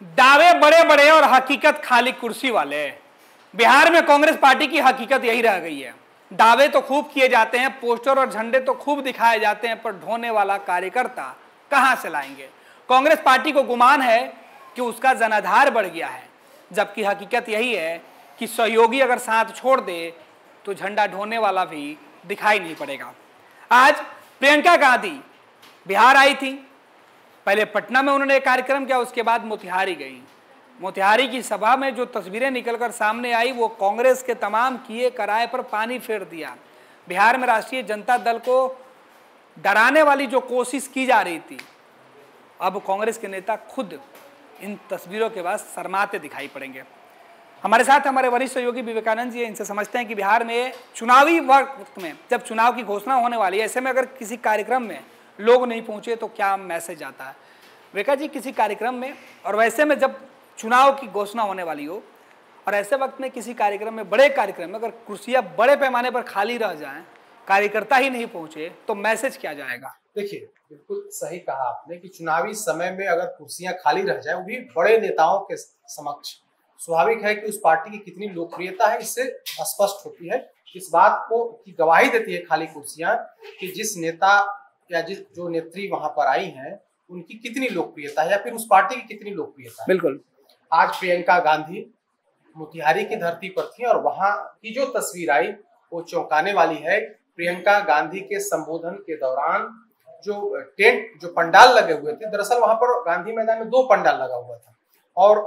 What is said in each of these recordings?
दावे बड़े बड़े और हकीकत खाली कुर्सी वाले। बिहार में कांग्रेस पार्टी की हकीकत यही रह गई है। दावे तो खूब किए जाते हैं, पोस्टर और झंडे तो खूब दिखाए जाते हैं, पर ढोने वाला कार्यकर्ता कहां से लाएंगे। कांग्रेस पार्टी को गुमान है कि उसका जनाधार बढ़ गया है, जबकि हकीकत यही है कि सहयोगी अगर साथ छोड़ दे तो झंडा ढोने वाला भी दिखाई नहीं पड़ेगा। आज प्रियंका गांधी बिहार आई थी, पहले पटना में उन्होंने एक कार्यक्रम किया, उसके बाद मोतिहारी गई। मोतिहारी की सभा में जो तस्वीरें निकलकर सामने आई वो कांग्रेस के तमाम किए कराए पर पानी फेर दिया। बिहार में राष्ट्रीय जनता दल को डराने वाली जो कोशिश की जा रही थी, अब कांग्रेस के नेता खुद इन तस्वीरों के बाद शर्माते दिखाई पड़ेंगे। हमारे साथ हमारे वरिष्ठ सहयोगी विवेकानंद जी, इनसे समझते हैं कि बिहार में चुनावी वक्त में जब चुनाव की घोषणा होने वाली है, ऐसे में अगर किसी कार्यक्रम में लोग नहीं पहुंचे तो क्या मैसेज आता है। विवेका जी, किसी कार्यक्रम में और वैसे में जब चुनाव की घोषणा होने वाली हो और ऐसे वक्त में किसी कार्यक्रम में, बड़े कार्यक्रम में अगर कुर्सियां बड़े पैमाने पर खाली रह जाएं, कार्यकर्ता ही नहीं पहुंचे, तो मैसेज क्या जाएगा। देखिए, बिल्कुल सही कहा आपने कि चुनावी समय में अगर कुर्सियां खाली रह जाए, वो भी बड़े नेताओं के समक्ष, स्वाभाविक है कि उस पार्टी की कितनी लोकप्रियता है इससे स्पष्ट होती है। इस बात को की गवाही देती है खाली कुर्सियां कि जिस नेता या जो नेत्री वहां पर आई हैं उनकी कितनी लोकप्रियता है या फिर उस पार्टी की कितनी लोकप्रियता है। बिल्कुल, आज प्रियंका गांधी मोतिहारी की धरती पर थी और वहां की जो तस्वीर आई वो चौंकाने वाली है। प्रियंका गांधी के संबोधन के दौरान जो टेंट, जो पंडाल लगे हुए थे, दरअसल वहां पर गांधी मैदान में 2 पंडाल लगा हुआ था और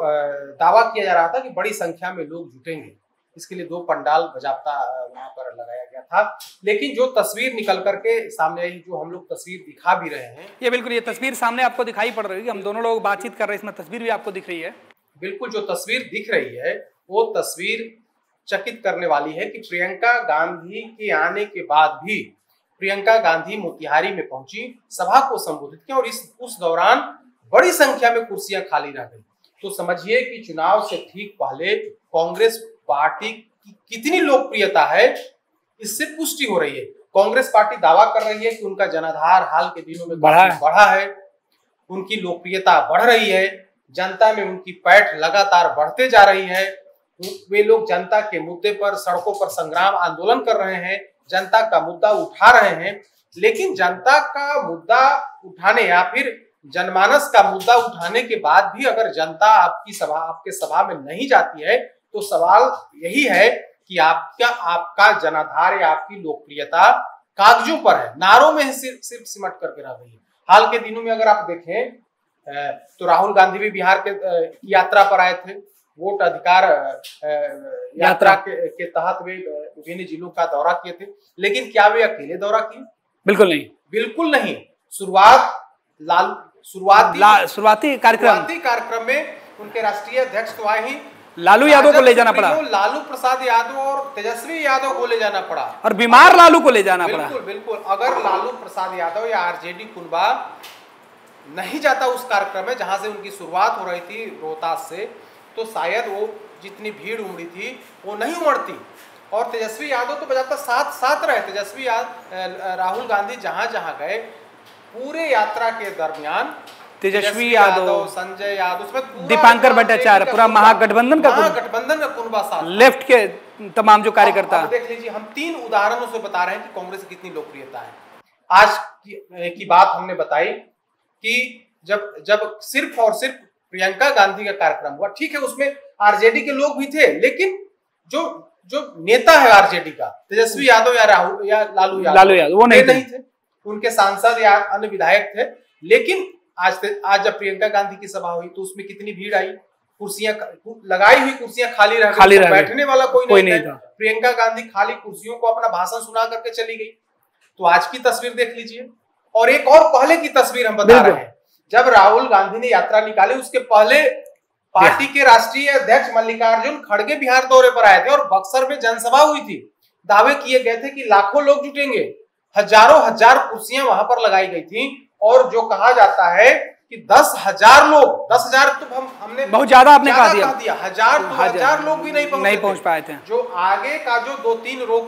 दावा किया जा रहा था कि बड़ी संख्या में लोग जुटेंगे, इसके लिए 2 पंडाल बाजाप्ता वहां पर लगाया गया था। लेकिन जो तस्वीर निकल करके सामने आई, जो हम लोग तस्वीर दिखा भी रहे हैं, ये बिल्कुल ये तस्वीर सामने आपको दिखाई पड़ रही है, हम दोनों लोग बातचीत कर रहे हैं, इसमें तस्वीर भी आपको दिख रही है। बिल्कुल, जो तस्वीर दिख रही है वो तस्वीर चकित करने वाली है कि प्रियंका गांधी के आने के बाद भी प्रियंका गांधी मोतिहारी में पहुंची, सभा को संबोधित किया और उस दौरान बड़ी संख्या में कुर्सियां खाली रह गई। तो समझिए कि चुनाव से ठीक पहले कांग्रेस पार्टी की कितनी लोकप्रियता है, इससे पुष्टि हो रही है। कांग्रेस पार्टी दावा कर रही है कि उनका जनाधार हाल के दिनों में बढ़ा है, उनकी लोकप्रियता बढ़ रही है, जनता में उनकी पैठ लगातार बढ़ते जा रही है। वे लोग जनता के मुद्दे पर सड़कों पर संग्राम आंदोलन कर रहे हैं, जनता का मुद्दा उठा रहे हैं। लेकिन जनता का मुद्दा उठाने या फिर जनमानस का मुद्दा उठाने के बाद भी अगर जनता आपके सभा में नहीं जाती है, तो सवाल यही है कि आपका जनाधार या आपकी लोकप्रियता कागजों पर है, नारों में सिर्फ सिमट करके रह गई है। हाल के दिनों में अगर आप देखें तो राहुल गांधी भी बिहार के यात्रा पर आए थे, वोट अधिकार यात्रा के तहत वे विभिन्न जिलों का दौरा किए थे। लेकिन क्या वे अकेले दौरा किए? बिल्कुल नहीं। शुरुआती कार्यक्रम में उनके राष्ट्रीय अध्यक्ष तो आए ही, लालू यादव को ले जाना पड़ा, लालू प्रसाद यादव और तेजस्वी यादव को ले जाना पड़ा, और बीमार लालू को ले जाना पड़ा। बिल्कुल। अगर लालू प्रसाद यादव या आरजेडी कुनबा नहीं जाता उस कार्यक्रम में जहां से उनकी शुरुआत हो रही थी रोहतास से, तो शायद वो जितनी भीड़ उमड़ी थी वो नहीं उमड़ती। और तेजस्वी यादव तो बजाता साथ रहे। राहुल गांधी जहां गए, पूरे यात्रा के दरमियान तेजस्वी यादव, संजय यादव, उसमें दीपांकर भट्टाचार्य, पूरा महागठबंधन का कुनबा साथ, लेफ्ट के तमाम जो कार्यकर्ता। देख लीजिए, हम 3 उदाहरणों से बता रहे हैं कि कांग्रेस की कितनी लोकप्रियता है। आज की बात हमने बताई कि जब सिर्फ और सिर्फ प्रियंका गांधी का कार्यक्रम हुआ, ठीक है, उसमें आरजेडी के लोग भी थे, लेकिन जो नेता है आरजेडी का, तेजस्वी यादव या राहुल या लालू यादव वो नहीं थे। उनके सांसद या अन्य विधायक थे। लेकिन आज जब प्रियंका गांधी की सभा हुई तो उसमें कितनी भीड़ आई, कुर्सियां लगाई हुई कुर्सियां खाली रह गई, बैठने वाला कोई नहीं था। प्रियंका गांधी खाली कुर्सियों को अपना भाषण सुना करके चली गई। तो आज की तस्वीर देख लीजिए, और एक और पहले की तस्वीर हम बता रहे हैं। जब राहुल गांधी ने यात्रा निकाली, उसके पहले पार्टी के राष्ट्रीय अध्यक्ष मल्लिकार्जुन खड़गे बिहार दौरे पर आए थे और बक्सर में जनसभा हुई थी। दावे किए गए थे कि लाखों लोग जुटेंगे, हजार कुर्सियां वहां पर लगाई गई थी, और जो कहा जाता है कि 10,000 लोग, 10,000 तो हमने बहुत ज्यादा आपने कहा दिया, हजार लोग भी नहीं पहुंच पाए थे। जो आगे का जो 2-3 रो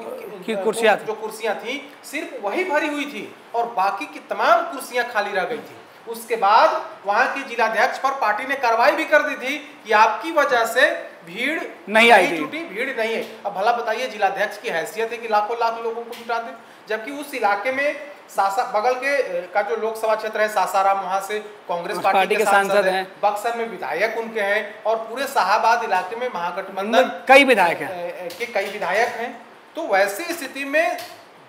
की कुर्सियां थी, सिर्फ वही भरी हुई थी और बाकी की तमाम कुर्सियां खाली रह गई थी। उसके बाद वहां के जिलाध्यक्ष पर पार्टी ने कार्रवाई भी कर दी थी कि आपकी वजह से भीड़ नहीं आई थी, जुटी, भीड़ नहीं है। अब भला बताइए, जिलाध्यक्ष की हैसियत है कि लाखों लाख लोगों को जुटा दे, जबकि उस इलाके में बगल के का जो लोकसभा क्षेत्र है सासाराम, वहां से कांग्रेस पार्टी के सांसद हैं, बक्सर में विधायक उनके हैं, और पूरे शाहाबाद इलाके में महागठबंधन कई विधायक हैं के कई विधायक हैं। तो वैसी स्थिति में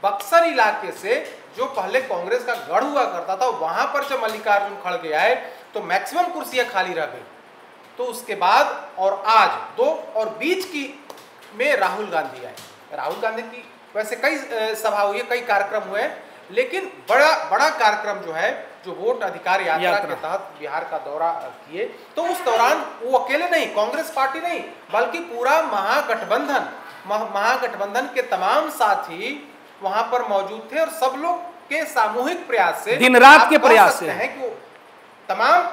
बक्सर इलाके से जो पहले कांग्रेस का गढ़ हुआ करता था, वहां पर जब मल्लिकार्जुन खड़गे आए तो मैक्सिमम कुर्सियां खाली रह गई। तो उसके बाद और आज दो और बीच की में राहुल गांधी आए। राहुल गांधी की वैसे कई सभा हुई है, कई कार्यक्रम हुए, लेकिन बड़ा कार्यक्रम जो है, जो वोट अधिकार यात्रा के तहत बिहार का दौरा किए, तो उस दौरान वो अकेले नहीं, कांग्रेस पार्टी नहीं, बल्कि पूरा महागठबंधन के तमाम साथी वहां पर मौजूद थे, और सब लोग के सामूहिक प्रयास से, दिन रात के प्रयास से है कि तमाम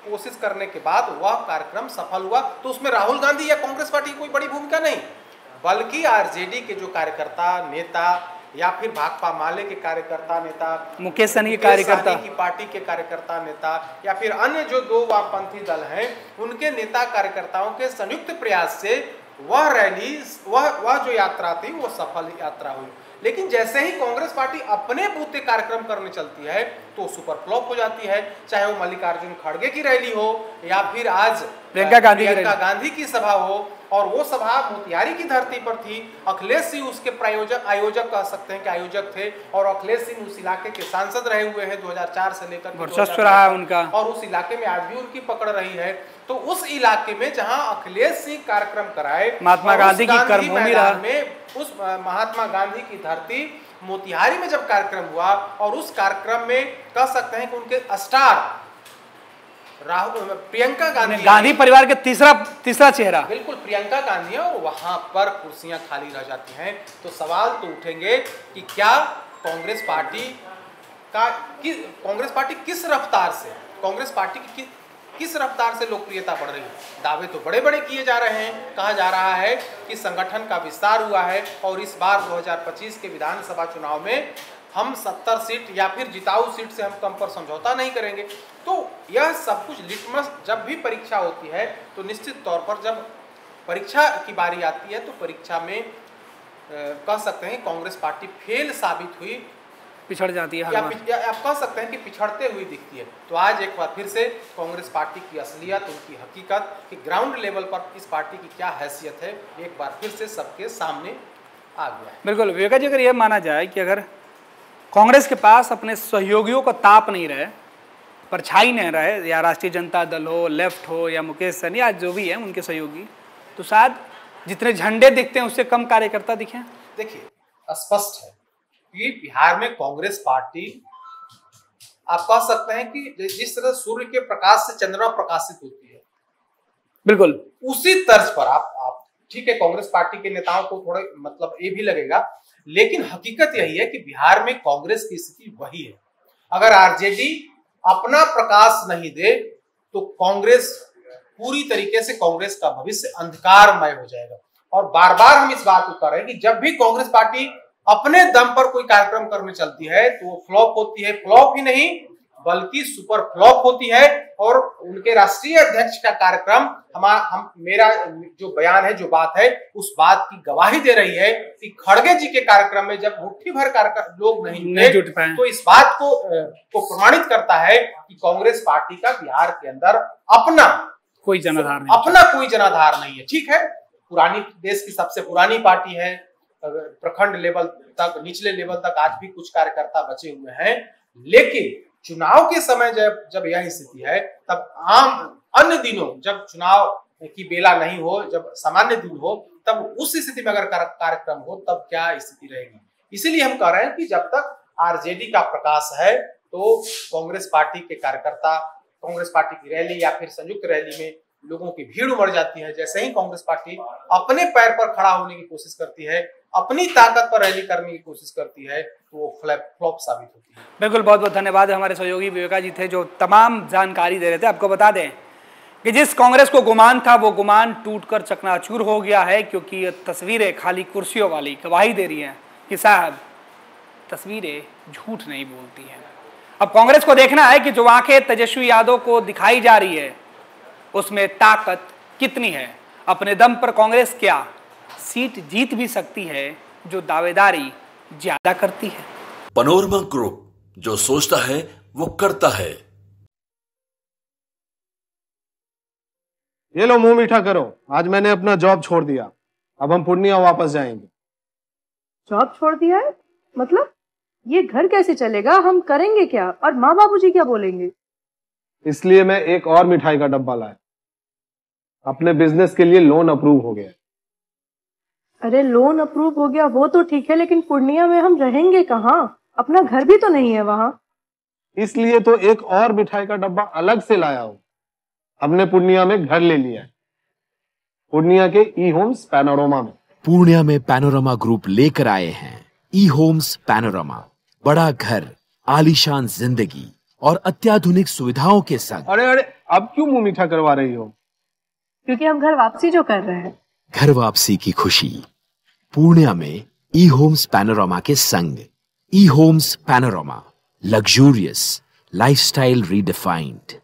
कोशिश करने के बाद वह कार्यक्रम सफल हुआ। तो उसमें राहुल गांधी या कांग्रेस पार्टी की कोई बड़ी भूमिका नहीं, बल्कि आरजेडी के जो कार्यकर्ता नेता, या फिर भाकपा माले के कार्यकर्ता नेता, मुकेश सहनी के कार्यकर्ता की पार्टी के कार्यकर्ता नेता, या फिर अन्य जो दो वामपंथी दल हैं, उनके नेता कार्यकर्ताओं के संयुक्त प्रयास से वह रैली, वह जो यात्रा थी, वो सफल यात्रा हुई। लेकिन जैसे ही कांग्रेस पार्टी अपने बूते कार्यक्रम करने चलती है तो सुपर फ्लॉप हो जाती है, चाहे वो मल्लिकार्जुन खड़गे की रैली हो, या फिर आज प्रियंका गांधी की सभा हो, और वो सभा मोतिहारी की धरती पर थी। अखिलेश सिंह उसके आयोजक कह सकते हैं कि आयोजक थे, और अखिलेश सिंह उस इलाके के सांसद रहे हुए हैं 2004 से लेकर वर्चस्व रहा है उनका, और उस इलाके में आज भी उनकी पकड़ रही है। तो उस इलाके में जहां अखिलेश सिंह कार्यक्रम कराए, महात्मा गांधी की कर्मभूमि रहा, में उस महात्मा गांधी की धरती मोतिहारी में जब कार्यक्रम हुआ, और उस कार्यक्रम में कह सकते हैं कि उनके स्टार प्रियंका गांधी परिवार के तीसरा चेहरा, बिल्कुल प्रियंका गांधी, और वहां पर कुर्सियां खाली रह जाती हैं। तो सवाल तो उठेंगे कि क्या कांग्रेस पार्टी किस रफ्तार से, कांग्रेस पार्टी की किस रफ्तार से लोकप्रियता बढ़ रही है। दावे तो बड़े बड़े किए जा रहे हैं, कहा जा रहा है कि संगठन का विस्तार हुआ है, और इस बार 2025 के विधानसभा चुनाव में हम 70 सीट या फिर जिताऊ सीट से हम कम पर समझौता नहीं करेंगे। तो यह सब कुछ लिटमस, जब भी परीक्षा होती है तो निश्चित तौर पर जब परीक्षा की बारी आती है तो परीक्षा में कह सकते हैं कांग्रेस पार्टी फेल साबित हुई, पिछड़ जाती है, या आप कह सकते हैं कि पिछड़ते हुई दिखती है। तो आज एक बार फिर से कांग्रेस पार्टी की असलियत, उनकी हकीकत कि ग्राउंड लेवल पर इस पार्टी की क्या हैसियत है, एक बार फिर से सबके सामने आ गया है। बिल्कुल विवेका जी, अगर यह माना जाए कि अगर कांग्रेस के पास अपने सहयोगियों का ताप नहीं रहे, परछाई नहीं रहे, या राष्ट्रीय जनता दल हो, लेफ्ट हो, या मुकेश सहनी, आज जो भी है उनके सहयोगी, तो शायद जितने झंडे दिखते हैं उससे कम कार्यकर्ता दिखे। देखिए, स्पष्ट है कि बिहार में कांग्रेस पार्टी, आप कह सकते हैं कि जिस तरह सूर्य के प्रकाश से चंद्रमा प्रकाशित होती है, बिल्कुल उसी तर्ज पर आप ठीक है, कांग्रेस पार्टी के नेताओं को थोड़ा मतलब ये भी लगेगा, लेकिन हकीकत यही है कि बिहार में कांग्रेस की स्थिति वही है। अगर आरजेडी अपना प्रकाश नहीं दे तो कांग्रेस पूरी तरीके से, कांग्रेस का भविष्य अंधकारमय हो जाएगा। और बार बार हम इस बात को कर रहे हैं कि जब भी कांग्रेस पार्टी अपने दम पर कोई कार्यक्रम करने चलती है तो वो फ्लॉप होती है, फ्लॉप ही नहीं बल्कि सुपर फ्लॉप होती है। और उनके राष्ट्रीय अध्यक्ष का कार्यक्रम मेरा जो बयान है, जो बात है, उस बात की गवाही दे रही है कि खड़गे जी के कार्यक्रम में जब मुट्ठी भर लोग नहीं जुट पाए, तो इस बात को प्रमाणित करता है कि कांग्रेस पार्टी का बिहार के अंदर अपना कोई जनाधार नहीं है। ठीक है, पुरानी, देश की सबसे पुरानी पार्टी है, प्रखंड लेवल तक, निचले लेवल तक आज भी कुछ कार्यकर्ता बचे हुए हैं, लेकिन चुनाव के समय जब यह स्थिति है, तब अन्य दिनों जब चुनाव की बेला नहीं हो, जब सामान्य दिन हो, तब उस स्थिति में अगर कार्यक्रम हो तब क्या स्थिति रहेगी। इसीलिए हम कह रहे हैं कि जब तक आरजेडी का प्रकाश है तो कांग्रेस पार्टी के कार्यकर्ता, कांग्रेस पार्टी की रैली या फिर संयुक्त रैली में लोगों की भीड़ उमड़ जाती है। जैसे ही कांग्रेस पार्टी अपने पैर पर खड़ा होने की कोशिश करती है, अपनी ताकत पर रैली करने की कोशिश करती है, तो वो फ्लॉप साबित होती है। बिल्कुल, बहुत बहुत धन्यवाद। हमारे सहयोगी विवेका जी थे जो तमाम जानकारी दे रहे थे। आपको बता दें कि जिस कांग्रेस को गुमान था वो गुमान टूटकर चकनाचूर हो गया है, क्योंकि ये तस्वीरें खाली कुर्सियों वाली गवाही दे रही हैं कि साहब तस्वीरें झूठ नहीं बोलती हैं। अब कांग्रेस को देखना है कि जो आंखें तेजस्वी यादव को दिखाई जा रही है उसमें ताकत कितनी है। अपने दम पर कांग्रेस क्या सीट जीत भी सकती है जो दावेदारी ज्यादा करती है। पैनोरमा ग्रुप, जो सोचता है वो करता है। ये लो मुंह मीठा करो, आज मैंने अपना जॉब छोड़ दिया, अब हम पूर्णिया वापस जाएंगे। जॉब छोड़ दिया है? मतलब ये घर कैसे चलेगा? हम करेंगे क्या? और माँ बाबूजी क्या बोलेंगे? इसलिए मैं एक और मिठाई का डब्बा लाया। अपने बिजनेस के लिए लोन अप्रूव हो गया। अरे लोन अप्रूव हो गया वो तो ठीक है, लेकिन पूर्णिया में हम रहेंगे कहाँ? अपना घर भी तो नहीं है वहां। इसलिए तो एक और मिठाई का डब्बा अलग से लाया हूं। हमने पूर्णिया में घर ले लिया है, पूर्णिया के ई होम्स पैनोरमा में। पूर्णिया में पैनोरमा ग्रुप लेकर आए हैं ई होम्स पैनोरमा। बड़ा घर, आलीशान जिंदगी और अत्याधुनिक सुविधाओं के संग। अरे अरे, अब क्यों मुंह मीठा करवा रही हो? क्योंकि हम घर वापसी जो कर रहे हैं। घर वापसी की खुशी पूर्णिया में ई होम्स पैनोरमा के संग। E Homes Panorama, luxurious lifestyle redefined.